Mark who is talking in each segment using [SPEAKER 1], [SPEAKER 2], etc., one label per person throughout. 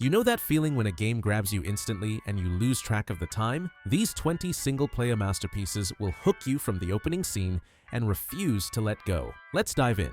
[SPEAKER 1] You know that feeling when a game grabs you instantly and you lose track of the time? These 20 single-player masterpieces will hook you from the opening scene and refuse to let go. Let's dive in.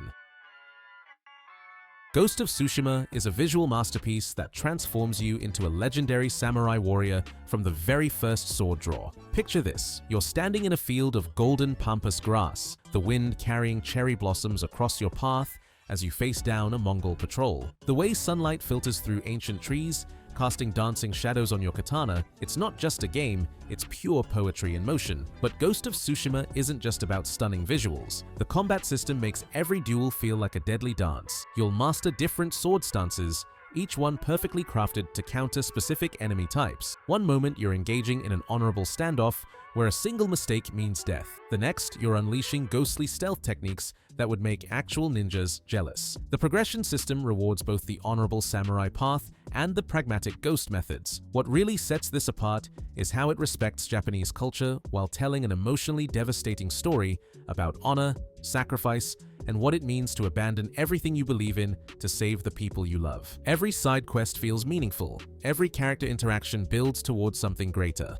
[SPEAKER 1] Ghost of Tsushima is a visual masterpiece that transforms you into a legendary samurai warrior from the very first sword draw. Picture this: you're standing in a field of golden pampas grass, the wind carrying cherry blossoms across your path as you face down a Mongol patrol. The way sunlight filters through ancient trees, casting dancing shadows on your katana, it's not just a game, it's pure poetry in motion. But Ghost of Tsushima isn't just about stunning visuals. The combat system makes every duel feel like a deadly dance. You'll master different sword stances, each one perfectly crafted to counter specific enemy types. One moment you're engaging in an honorable standoff where a single mistake means death. The next, you're unleashing ghostly stealth techniques that would make actual ninjas jealous. The progression system rewards both the honorable samurai path and the pragmatic ghost methods. What really sets this apart is how it respects Japanese culture while telling an emotionally devastating story about honor, sacrifice, and what it means to abandon everything you believe in to save the people you love. Every side quest feels meaningful. Every character interaction builds towards something greater.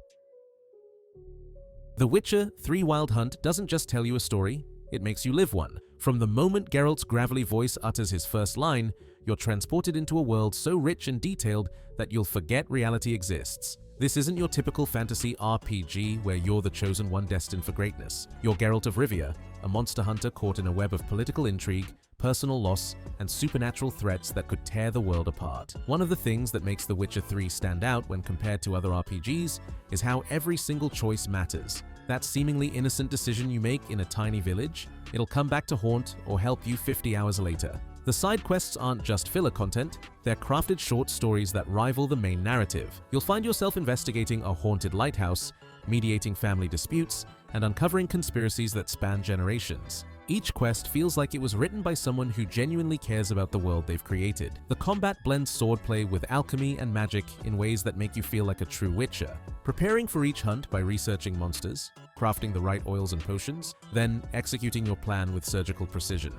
[SPEAKER 1] The Witcher 3 Wild Hunt doesn't just tell you a story, it makes you live one. From the moment Geralt's gravelly voice utters his first line, you're transported into a world so rich and detailed that you'll forget reality exists. This isn't your typical fantasy RPG where you're the chosen one destined for greatness. You're Geralt of Rivia, a monster hunter caught in a web of political intrigue, personal loss, and supernatural threats that could tear the world apart. One of the things that makes The Witcher 3 stand out when compared to other RPGs is how every single choice matters. That seemingly innocent decision you make in a tiny village, it'll come back to haunt or help you 50 hours later. The side quests aren't just filler content, they're crafted short stories that rival the main narrative. You'll find yourself investigating a haunted lighthouse, mediating family disputes, and uncovering conspiracies that span generations. Each quest feels like it was written by someone who genuinely cares about the world they've created. The combat blends swordplay with alchemy and magic in ways that make you feel like a true Witcher. Preparing for each hunt by researching monsters, crafting the right oils and potions, then executing your plan with surgical precision.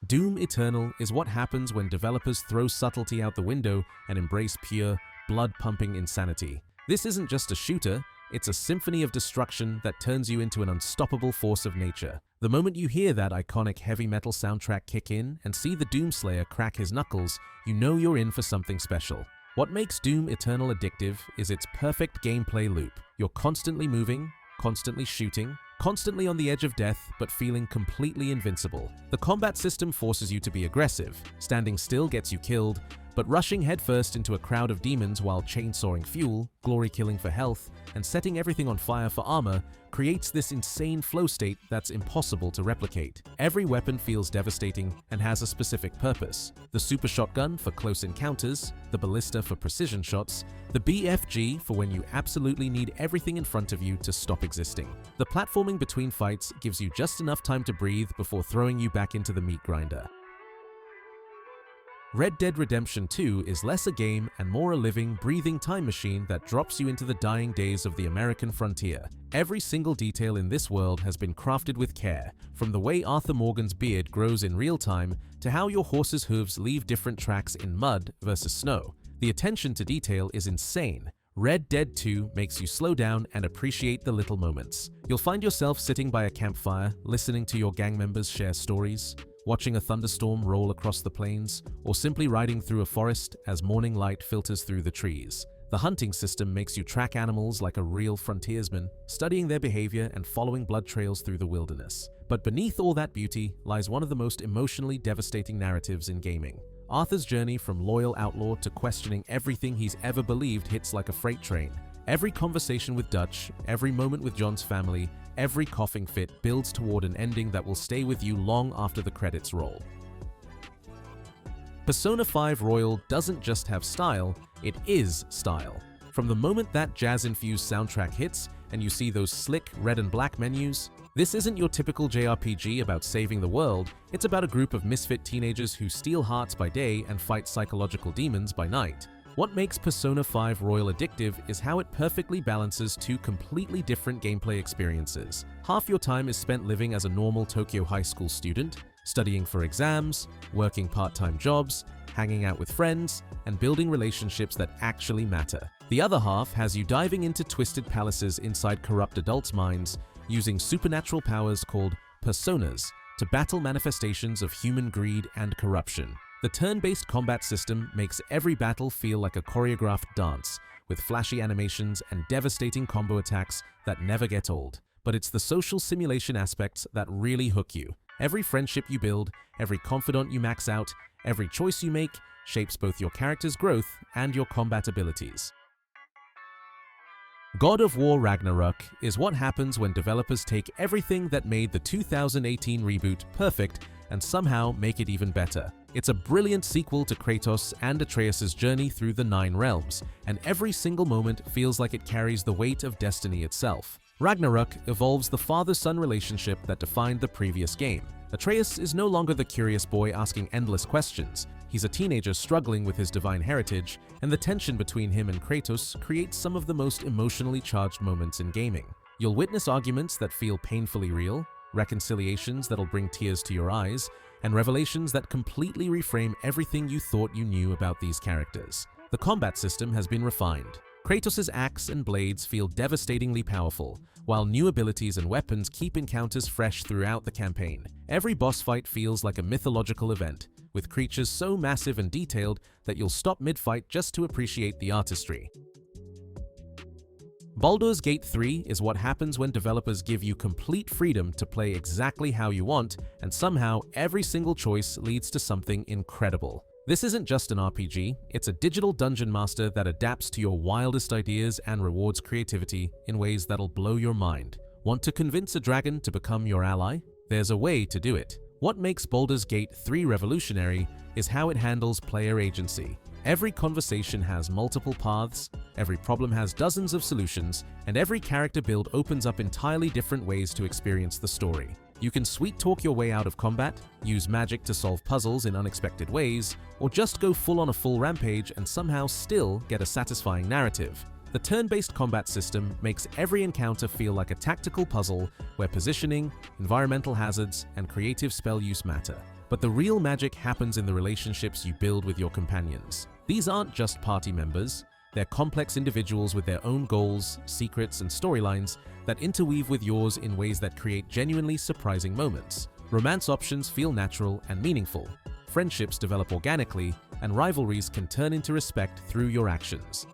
[SPEAKER 1] Doom Eternal is what happens when developers throw subtlety out the window and embrace pure, blood-pumping insanity. This isn't just a shooter, it's a symphony of destruction that turns you into an unstoppable force of nature. The moment you hear that iconic heavy metal soundtrack kick in and see the Doomslayer crack his knuckles, you know you're in for something special. What makes Doom Eternal addictive is its perfect gameplay loop. You're constantly moving, constantly shooting, constantly on the edge of death, but feeling completely invincible. The combat system forces you to be aggressive. Standing still gets you killed, but rushing headfirst into a crowd of demons while chainsawing fuel, glory killing for health, and setting everything on fire for armor creates this insane flow state that's impossible to replicate. Every weapon feels devastating and has a specific purpose. The super shotgun for close encounters, the ballista for precision shots, the BFG for when you absolutely need everything in front of you to stop existing. The platforming between fights gives you just enough time to breathe before throwing you back into the meat grinder. Red Dead Redemption 2 is less a game and more a living, breathing time machine that drops you into the dying days of the American frontier. Every single detail in this world has been crafted with care, from the way Arthur Morgan's beard grows in real time to how your horse's hooves leave different tracks in mud versus snow. The attention to detail is insane. Red Dead 2 makes you slow down and appreciate the little moments. You'll find yourself sitting by a campfire, listening to your gang members share stories, watching a thunderstorm roll across the plains, or simply riding through a forest as morning light filters through the trees. The hunting system makes you track animals like a real frontiersman, studying their behavior and following blood trails through the wilderness. But beneath all that beauty lies one of the most emotionally devastating narratives in gaming. Arthur's journey from loyal outlaw to questioning everything he's ever believed hits like a freight train. Every conversation with Dutch, every moment with John's family, every coughing fit builds toward an ending that will stay with you long after the credits roll. Persona 5 Royal doesn't just have style, it is style. From the moment that jazz-infused soundtrack hits and you see those slick red and black menus, this isn't your typical JRPG about saving the world, it's about a group of misfit teenagers who steal hearts by day and fight psychological demons by night. What makes Persona 5 Royal addictive is how it perfectly balances two completely different gameplay experiences. Half your time is spent living as a normal Tokyo high school student, studying for exams, working part-time jobs, hanging out with friends, and building relationships that actually matter. The other half has you diving into twisted palaces inside corrupt adults' minds, using supernatural powers called personas to battle manifestations of human greed and corruption. The turn-based combat system makes every battle feel like a choreographed dance, with flashy animations and devastating combo attacks that never get old. But it's the social simulation aspects that really hook you. Every friendship you build, every confidant you max out, every choice you make shapes both your character's growth and your combat abilities. God of War Ragnarök is what happens when developers take everything that made the 2018 reboot perfect and somehow make it even better. It's a brilliant sequel to Kratos and Atreus' journey through the 9 realms, and every single moment feels like it carries the weight of destiny itself. Ragnarök evolves the father-son relationship that defined the previous game. Atreus is no longer the curious boy asking endless questions. He's a teenager struggling with his divine heritage, and the tension between him and Kratos creates some of the most emotionally charged moments in gaming. You'll witness arguments that feel painfully real, reconciliations that'll bring tears to your eyes, and revelations that completely reframe everything you thought you knew about these characters. The combat system has been refined. Kratos' axe and blades feel devastatingly powerful, while new abilities and weapons keep encounters fresh throughout the campaign. Every boss fight feels like a mythological event, with creatures so massive and detailed that you'll stop mid-fight just to appreciate the artistry. Baldur's Gate 3 is what happens when developers give you complete freedom to play exactly how you want, and somehow every single choice leads to something incredible. This isn't just an RPG, it's a digital dungeon master that adapts to your wildest ideas and rewards creativity in ways that'll blow your mind. Want to convince a dragon to become your ally? There's a way to do it. What makes Baldur's Gate 3 revolutionary is how it handles player agency. Every conversation has multiple paths, every problem has dozens of solutions, and every character build opens up entirely different ways to experience the story. You can sweet-talk your way out of combat, use magic to solve puzzles in unexpected ways, or just go full on a full rampage and somehow still get a satisfying narrative. The turn-based combat system makes every encounter feel like a tactical puzzle where positioning, environmental hazards, and creative spell use matter. But the real magic happens in the relationships you build with your companions. These aren't just party members, they're complex individuals with their own goals, secrets, and storylines that interweave with yours in ways that create genuinely surprising moments. Romance options feel natural and meaningful, friendships develop organically, and rivalries can turn into respect through your actions.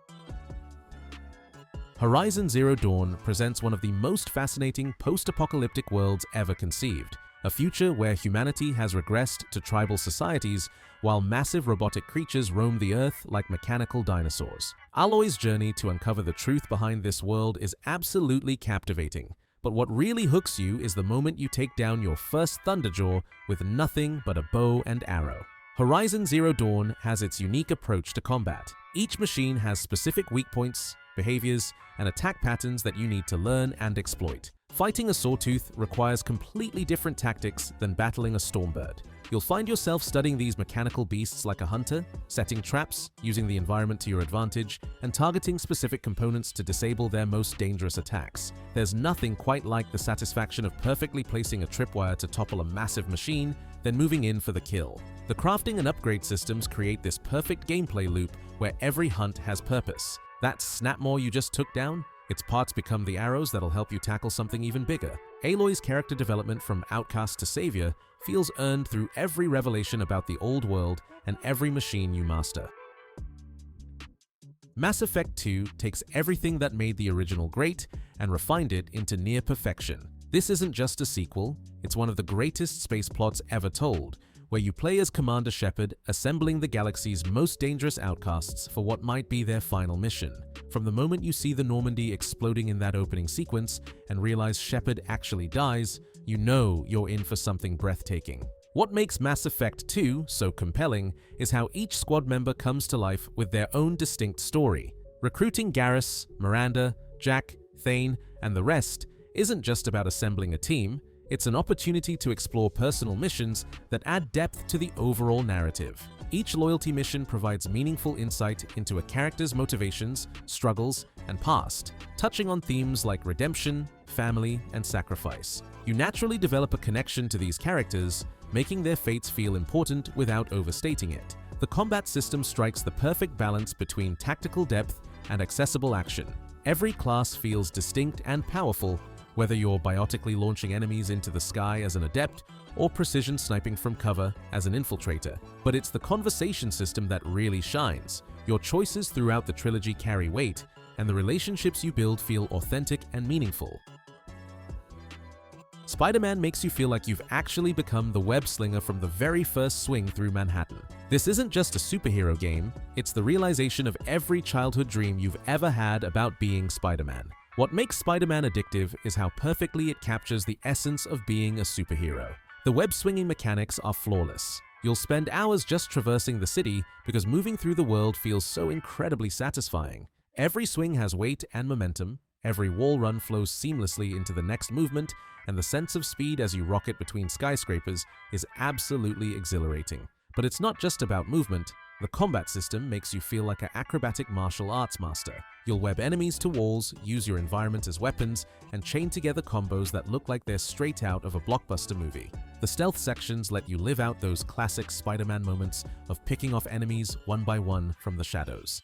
[SPEAKER 1] Horizon Zero Dawn presents one of the most fascinating post-apocalyptic worlds ever conceived, a future where humanity has regressed to tribal societies while massive robotic creatures roam the earth like mechanical dinosaurs. Aloy's journey to uncover the truth behind this world is absolutely captivating, but what really hooks you is the moment you take down your first Thunderjaw with nothing but a bow and arrow. Horizon Zero Dawn has its unique approach to combat. Each machine has specific weak points, behaviors, and attack patterns that you need to learn and exploit. Fighting a sawtooth requires completely different tactics than battling a stormbird. You'll find yourself studying these mechanical beasts like a hunter, setting traps, using the environment to your advantage, and targeting specific components to disable their most dangerous attacks. There's nothing quite like the satisfaction of perfectly placing a tripwire to topple a massive machine, then moving in for the kill. The crafting and upgrade systems create this perfect gameplay loop where every hunt has purpose. That snapmaw you just took down? Its parts become the arrows that'll help you tackle something even bigger. Aloy's character development from outcast to savior feels earned through every revelation about the old world and every machine you master. Mass Effect 2 takes everything that made the original great and refined it into near perfection. This isn't just a sequel, it's one of the greatest space plots ever told, where you play as Commander Shepard assembling the galaxy's most dangerous outcasts for what might be their final mission. From the moment you see the Normandy exploding in that opening sequence and realize Shepard actually dies, you know you're in for something breathtaking. What makes Mass Effect 2 so compelling is how each squad member comes to life with their own distinct story. Recruiting Garrus, Miranda, Jack, Thane, and the rest isn't just about assembling a team, it's an opportunity to explore personal missions that add depth to the overall narrative. Each loyalty mission provides meaningful insight into a character's motivations, struggles, and past, touching on themes like redemption, family, and sacrifice. You naturally develop a connection to these characters, making their fates feel important without overstating it. The combat system strikes the perfect balance between tactical depth and accessible action. Every class feels distinct and powerful, whether you're biotically launching enemies into the sky as an adept or precision sniping from cover as an infiltrator. But it's the conversation system that really shines. Your choices throughout the trilogy carry weight, and the relationships you build feel authentic and meaningful. Spider-Man makes you feel like you've actually become the web slinger from the very first swing through Manhattan. This isn't just a superhero game, it's the realization of every childhood dream you've ever had about being Spider-Man. What makes Spider-Man addictive is how perfectly it captures the essence of being a superhero. The web-swinging mechanics are flawless. You'll spend hours just traversing the city because moving through the world feels so incredibly satisfying. Every swing has weight and momentum, every wall run flows seamlessly into the next movement, and the sense of speed as you rocket between skyscrapers is absolutely exhilarating. But it's not just about movement. The combat system makes you feel like an acrobatic martial arts master. You'll web enemies to walls, use your environment as weapons, and chain together combos that look like they're straight out of a blockbuster movie. The stealth sections let you live out those classic Spider-Man moments of picking off enemies one by one from the shadows.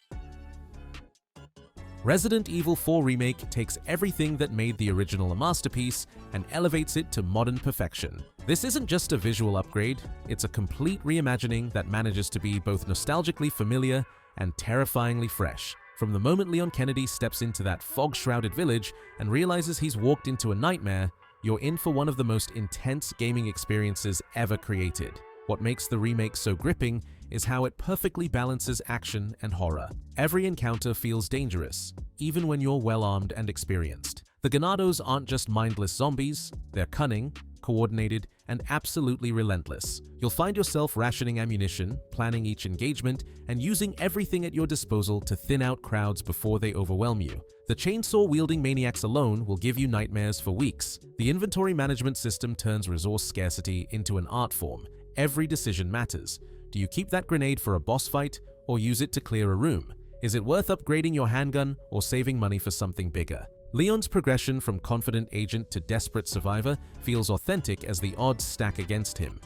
[SPEAKER 1] Resident Evil 4 Remake takes everything that made the original a masterpiece and elevates it to modern perfection. This isn't just a visual upgrade, it's a complete reimagining that manages to be both nostalgically familiar and terrifyingly fresh. From the moment Leon Kennedy steps into that fog-shrouded village and realizes he's walked into a nightmare, you're in for one of the most intense gaming experiences ever created. What makes the remake so gripping is how it perfectly balances action and horror. Every encounter feels dangerous, even when you're well-armed and experienced. The Ganados aren't just mindless zombies, they're cunning, coordinated, and absolutely relentless. You'll find yourself rationing ammunition, planning each engagement, and using everything at your disposal to thin out crowds before they overwhelm you. The chainsaw-wielding maniacs alone will give you nightmares for weeks. The inventory management system turns resource scarcity into an art form. Every decision matters. Do you keep that grenade for a boss fight, or use it to clear a room? Is it worth upgrading your handgun or saving money for something bigger? Leon's progression from confident agent to desperate survivor feels authentic as the odds stack against him.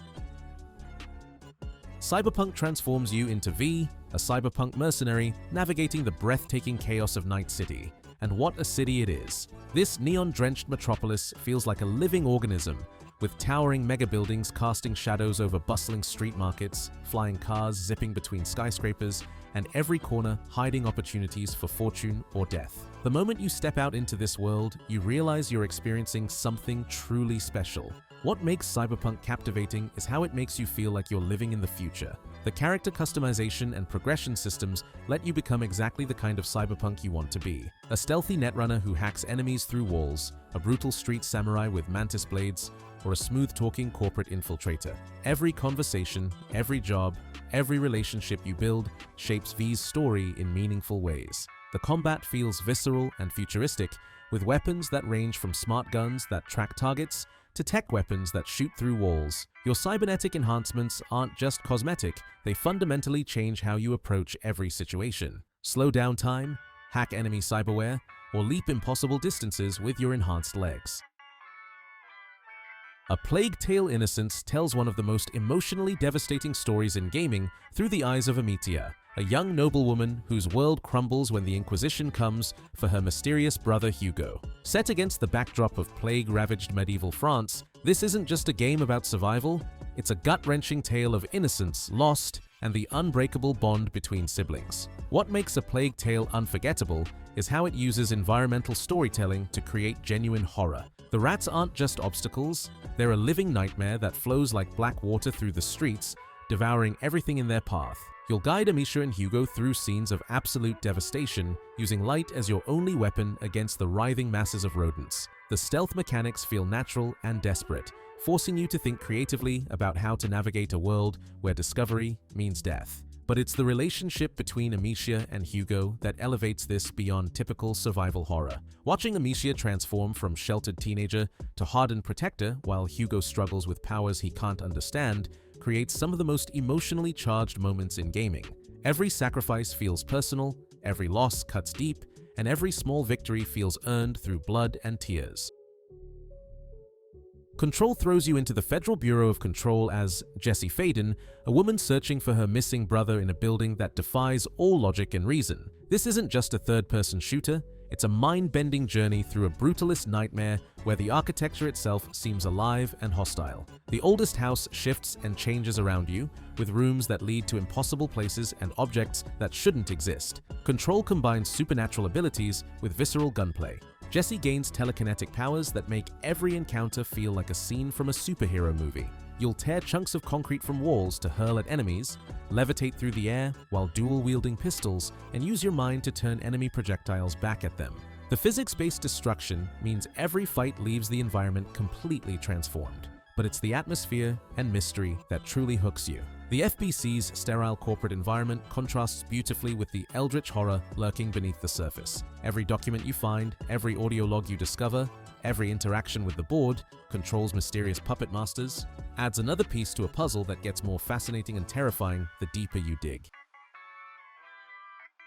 [SPEAKER 1] Cyberpunk transforms you into V, a cyberpunk mercenary navigating the breathtaking chaos of Night City. And what a city it is. This neon-drenched metropolis feels like a living organism, with towering mega buildings casting shadows over bustling street markets, flying cars zipping between skyscrapers, and every corner hiding opportunities for fortune or death. The moment you step out into this world, you realize you're experiencing something truly special. What makes Cyberpunk captivating is how it makes you feel like you're living in the future. The character customization and progression systems let you become exactly the kind of cyberpunk you want to be. A stealthy netrunner who hacks enemies through walls, a brutal street samurai with mantis blades, or a smooth-talking corporate infiltrator. Every conversation, every job, every relationship you build shapes V's story in meaningful ways. The combat feels visceral and futuristic, with weapons that range from smart guns that track targets to tech weapons that shoot through walls. Your cybernetic enhancements aren't just cosmetic, they fundamentally change how you approach every situation. Slow down time, hack enemy cyberware, or leap impossible distances with your enhanced legs. A Plague Tale: Innocence tells one of the most emotionally devastating stories in gaming through the eyes of Amicia, a young noblewoman whose world crumbles when the Inquisition comes for her mysterious brother Hugo. Set against the backdrop of plague-ravaged medieval France, this isn't just a game about survival, it's a gut-wrenching tale of innocence lost and the unbreakable bond between siblings. What makes A Plague Tale unforgettable is how it uses environmental storytelling to create genuine horror. The rats aren't just obstacles, they're a living nightmare that flows like black water through the streets, devouring everything in their path. You'll guide Amicia and Hugo through scenes of absolute devastation, using light as your only weapon against the writhing masses of rodents. The stealth mechanics feel natural and desperate, forcing you to think creatively about how to navigate a world where discovery means death. But it's the relationship between Amicia and Hugo that elevates this beyond typical survival horror. Watching Amicia transform from sheltered teenager to hardened protector while Hugo struggles with powers he can't understand creates some of the most emotionally charged moments in gaming. Every sacrifice feels personal, every loss cuts deep, and every small victory feels earned through blood and tears. Control throws you into the Federal Bureau of Control as Jessie Faden, a woman searching for her missing brother in a building that defies all logic and reason. This isn't just a third-person shooter, it's a mind-bending journey through a brutalist nightmare where the architecture itself seems alive and hostile. The oldest house shifts and changes around you, with rooms that lead to impossible places and objects that shouldn't exist. Control combines supernatural abilities with visceral gunplay. Jessie gains telekinetic powers that make every encounter feel like a scene from a superhero movie. You'll tear chunks of concrete from walls to hurl at enemies, levitate through the air while dual-wielding pistols, and use your mind to turn enemy projectiles back at them. The physics-based destruction means every fight leaves the environment completely transformed, but it's the atmosphere and mystery that truly hooks you. The FBC's sterile corporate environment contrasts beautifully with the eldritch horror lurking beneath the surface. Every document you find, every audio log you discover, every interaction with the board, Control's mysterious puppet masters, adds another piece to a puzzle that gets more fascinating and terrifying the deeper you dig.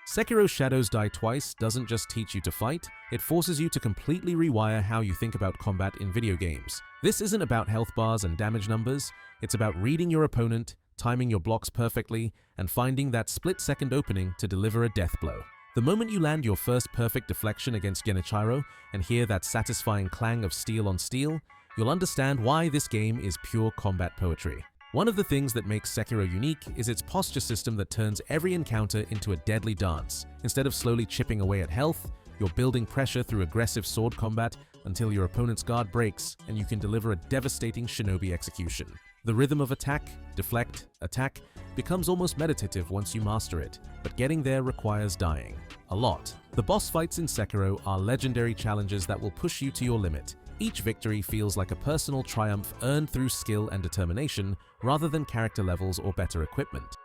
[SPEAKER 1] Sekiro Shadows Die Twice doesn't just teach you to fight, it forces you to completely rewire how you think about combat in video games. This isn't about health bars and damage numbers, it's about reading your opponent, timing your blocks perfectly, and finding that split-second opening to deliver a death blow. The moment you land your first perfect deflection against Genichiro and hear that satisfying clang of steel on steel, you'll understand why this game is pure combat poetry. One of the things that makes Sekiro unique is its posture system that turns every encounter into a deadly dance. Instead of slowly chipping away at health, you're building pressure through aggressive sword combat until your opponent's guard breaks and you can deliver a devastating shinobi execution. The rhythm of attack, deflect, attack becomes almost meditative once you master it, but getting there requires dying. A lot. The boss fights in Sekiro are legendary challenges that will push you to your limit. Each victory feels like a personal triumph earned through skill and determination rather than character levels or better equipment.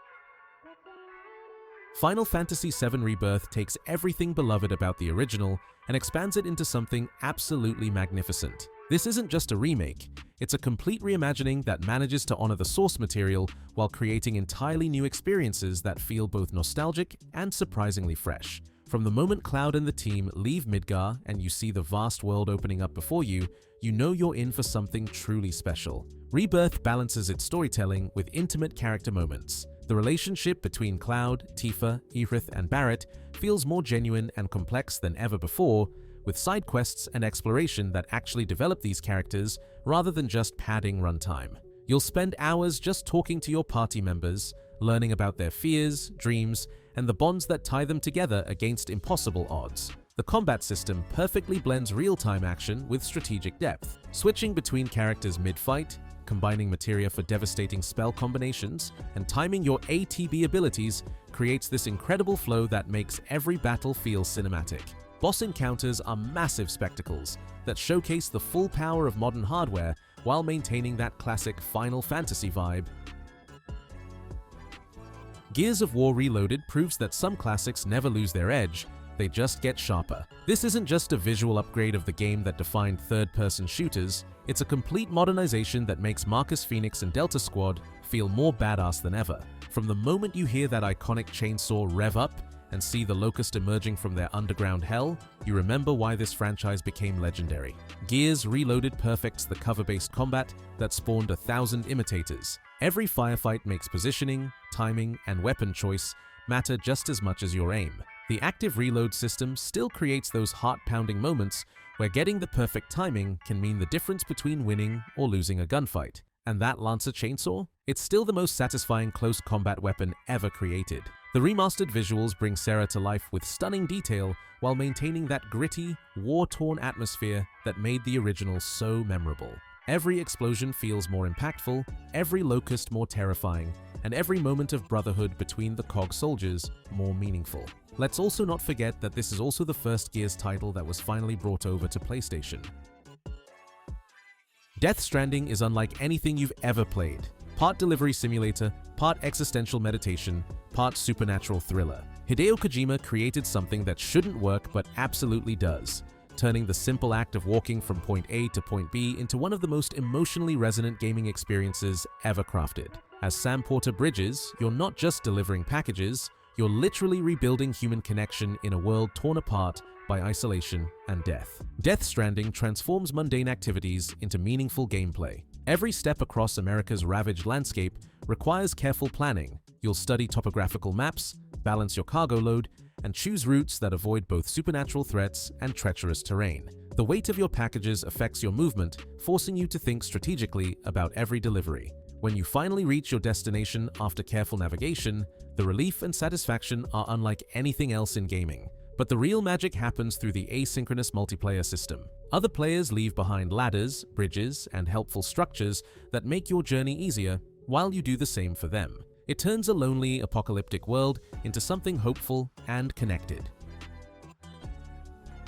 [SPEAKER 1] Final Fantasy VII Rebirth takes everything beloved about the original and expands it into something absolutely magnificent. This isn't just a remake, it's a complete reimagining that manages to honor the source material while creating entirely new experiences that feel both nostalgic and surprisingly fresh. From the moment Cloud and the team leave Midgar and you see the vast world opening up before you, you know you're in for something truly special. Rebirth balances its storytelling with intimate character moments. The relationship between Cloud, Tifa, Aerith, and Barrett feels more genuine and complex than ever before, with side quests and exploration that actually develop these characters rather than just padding runtime. You'll spend hours just talking to your party members, learning about their fears, dreams, and the bonds that tie them together against impossible odds. The combat system perfectly blends real-time action with strategic depth, switching between characters mid-fight, combining materia for devastating spell combinations, and timing your ATB abilities creates this incredible flow that makes every battle feel cinematic. Boss encounters are massive spectacles that showcase the full power of modern hardware while maintaining that classic Final Fantasy vibe. Gears of War Reloaded proves that some classics never lose their edge, they just get sharper. This isn't just a visual upgrade of the game that defined third-person shooters, it's a complete modernization that makes Marcus Phoenix and Delta Squad feel more badass than ever. From the moment you hear that iconic chainsaw rev up and see the Locust emerging from their underground hell, you remember why this franchise became legendary. Gears Reloaded perfects the cover-based combat that spawned 1,000 imitators. Every firefight makes positioning, timing, and weapon choice matter just as much as your aim. The active reload system still creates those heart-pounding moments where getting the perfect timing can mean the difference between winning or losing a gunfight. And that Lancer chainsaw? It's still the most satisfying close combat weapon ever created. The remastered visuals bring Serra to life with stunning detail while maintaining that gritty, war-torn atmosphere that made the original so memorable. Every explosion feels more impactful, every Locust more terrifying, and every moment of brotherhood between the COG soldiers more meaningful. Let's also not forget that this is also the first Gears title that was finally brought over to PlayStation. Death Stranding is unlike anything you've ever played. Part delivery simulator, part existential meditation, part supernatural thriller. Hideo Kojima created something that shouldn't work but absolutely does. turning the simple act of walking from point A to point B into one of the most emotionally resonant gaming experiences ever crafted. As Sam Porter bridges, you're not just delivering packages, you're literally rebuilding human connection in a world torn apart by isolation and death. Death Stranding transforms mundane activities into meaningful gameplay. Every step across America's ravaged landscape requires careful planning. You'll study topographical maps, balance your cargo load, and choose routes that avoid both supernatural threats and treacherous terrain. The weight of your packages affects your movement, forcing you to think strategically about every delivery. When you finally reach your destination after careful navigation, the relief and satisfaction are unlike anything else in gaming. But the real magic happens through the asynchronous multiplayer system. Other players leave behind ladders, bridges, and helpful structures that make your journey easier, while you do the same for them. It turns a lonely, apocalyptic world into something hopeful and connected.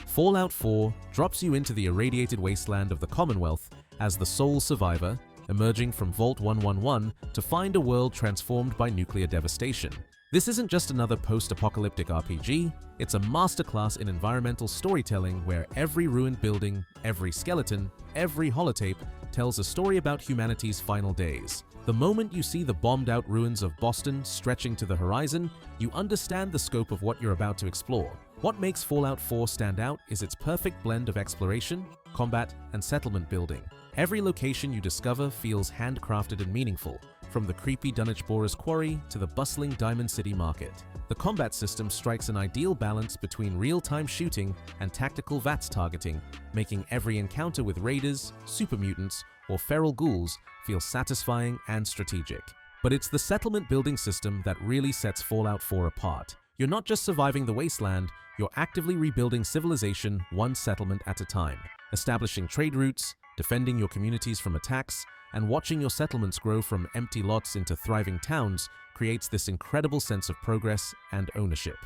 [SPEAKER 1] Fallout 4 drops you into the irradiated wasteland of the Commonwealth as the sole survivor, emerging from Vault 111 to find a world transformed by nuclear devastation. This isn't just another post-apocalyptic RPG, it's a masterclass in environmental storytelling where every ruined building, every skeleton, every holotape tells a story about humanity's final days. The moment you see the bombed-out ruins of Boston stretching to the horizon, you understand the scope of what you're about to explore. What makes Fallout 4 stand out is its perfect blend of exploration, combat, and settlement building. Every location you discover feels handcrafted and meaningful, from the creepy Dunwich Borer's Quarry to the bustling Diamond City Market. The combat system strikes an ideal balance between real-time shooting and tactical VATS targeting, making every encounter with raiders, super mutants, or feral ghouls feel satisfying and strategic. But it's the settlement building system that really sets Fallout 4 apart. You're not just surviving the wasteland, you're actively rebuilding civilization one settlement at a time, establishing trade routes, defending your communities from attacks, and watching your settlements grow from empty lots into thriving towns creates this incredible sense of progress and ownership.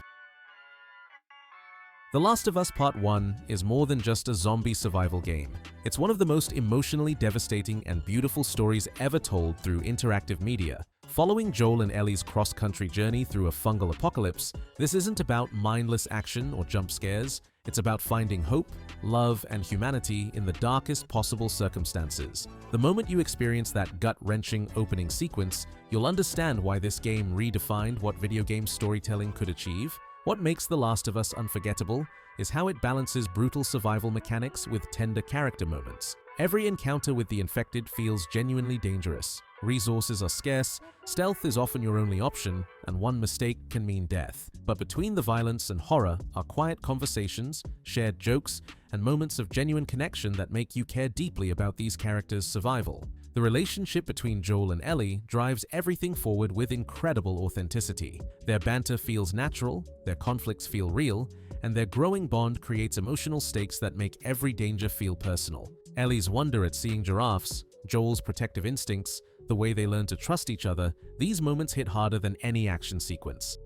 [SPEAKER 1] The Last of Us Part 1 is more than just a zombie survival game. It's one of the most emotionally devastating and beautiful stories ever told through interactive media. Following Joel and Ellie's cross-country journey through a fungal apocalypse, this isn't about mindless action or jump scares. It's about finding hope, love, and humanity in the darkest possible circumstances. The moment you experience that gut-wrenching opening sequence, you'll understand why this game redefined what video game storytelling could achieve. What makes The Last of Us unforgettable is how it balances brutal survival mechanics with tender character moments. Every encounter with the infected feels genuinely dangerous. Resources are scarce, stealth is often your only option, and one mistake can mean death. But between the violence and horror are quiet conversations, shared jokes, and moments of genuine connection that make you care deeply about these characters' survival. The relationship between Joel and Ellie drives everything forward with incredible authenticity. Their banter feels natural, their conflicts feel real, and their growing bond creates emotional stakes that make every danger feel personal. Ellie's wonder at seeing giraffes, Joel's protective instincts, the way they learn to trust each other, these moments hit harder than any action sequence.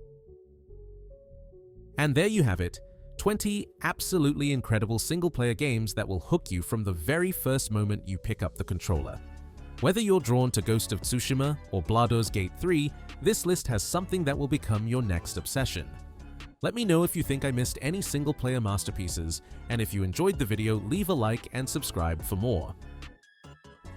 [SPEAKER 1] And there you have it, 20 absolutely incredible single-player games that will hook you from the very first moment you pick up the controller. Whether you're drawn to Ghost of Tsushima or Baldur's Gate 3, this list has something that will become your next obsession. Let me know if you think I missed any single-player masterpieces, and if you enjoyed the video, leave a like and subscribe for more.